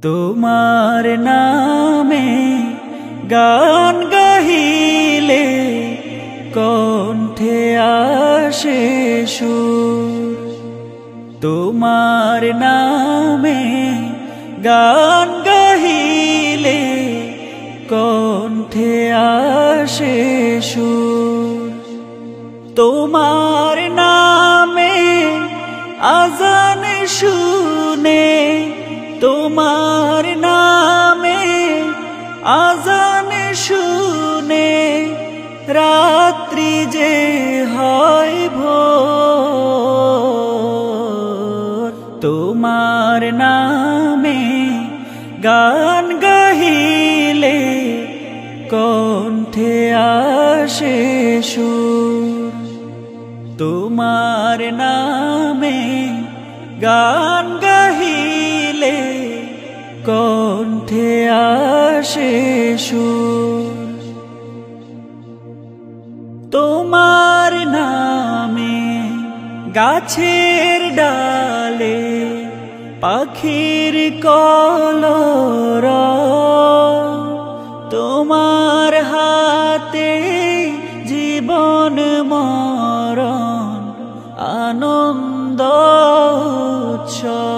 তোমার নামে গান গাহিলে কণ্ঠে আসে সুর। তোমার নামে গান গাহিলে কণ্ঠে আসে সুর। তোমার নামে আজান শুনে, তোমার নামে আজান শুনে রাত্রি যে হয় ভোর। তোমার নামে গান গাহিলে কণ্ঠে আসে সুর। তোমার নামে গান গাহিলে কণ্ঠে আসে সুর। তোমার নামে গাছের ডালে পাখির কলরব, তোমার হাতে জীবন মরণ আনন্দ উৎসব।